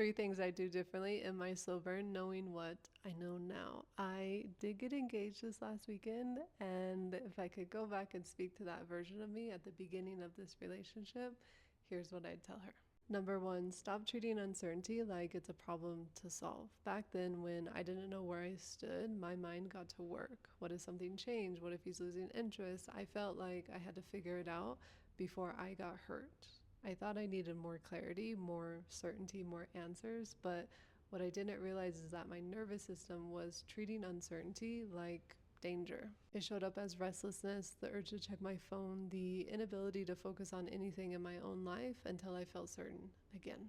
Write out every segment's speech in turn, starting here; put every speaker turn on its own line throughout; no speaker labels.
3 things I do differently in my slow burn, knowing what I know now. I did get engaged this last weekend, and if I could go back and speak to that version of me at the beginning of this relationship, here's what I'd tell her. Number 1, stop treating uncertainty like it's a problem to solve. Back then, when I didn't know where I stood, my mind got to work. What if something changed? What if he's losing interest? I felt like I had to figure it out before I got hurt. I thought I needed more clarity, more certainty, more answers, but what I didn't realize is that my nervous system was treating uncertainty like danger. It showed up as restlessness, the urge to check my phone, the inability to focus on anything in my own life until I felt certain again.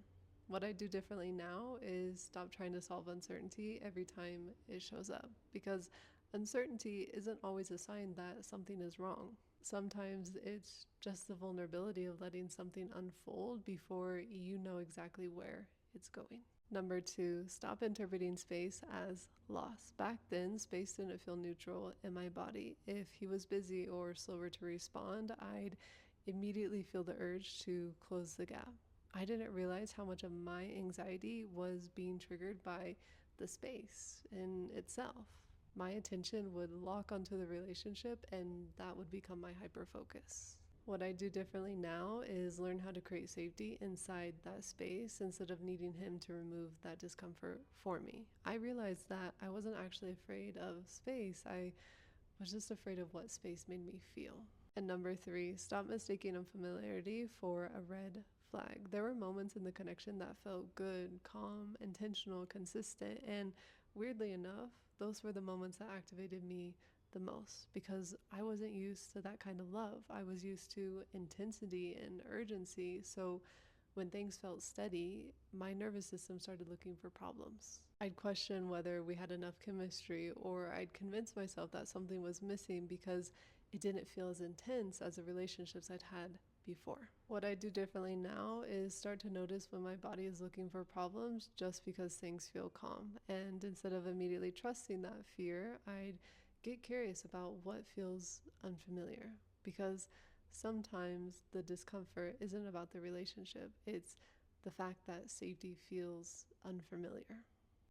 What I do differently now is stop trying to solve uncertainty every time it shows up, because uncertainty isn't always a sign that something is wrong. Sometimes it's just the vulnerability of letting something unfold before you know exactly where it's going. Number 2, stop interpreting space as loss. Back then, space didn't feel neutral in my body. If he was busy or slower to respond, I'd immediately feel the urge to close the gap. I didn't realize how much of my anxiety was being triggered by the space in itself. My attention would lock onto the relationship, and that would become my hyper focus. What I do differently now is learn how to create safety inside that space instead of needing him to remove that discomfort for me. I realized that I wasn't actually afraid of space, I was just afraid of what space made me feel. And number 3, stop mistaking unfamiliarity for a red flag. There were moments in the connection that felt good, calm, intentional, consistent, and weirdly enough, those were the moments that activated me the most because I wasn't used to that kind of love. I was used to intensity and urgency. So when things felt steady, my nervous system started looking for problems. I'd question whether we had enough chemistry, or I'd convince myself that something was missing because it didn't feel as intense as the relationships I'd had before. What I do differently now is start to notice when my body is looking for problems just because things feel calm. And instead of immediately trusting that fear, I'd get curious about what feels unfamiliar, because sometimes the discomfort isn't about the relationship, it's the fact that safety feels unfamiliar.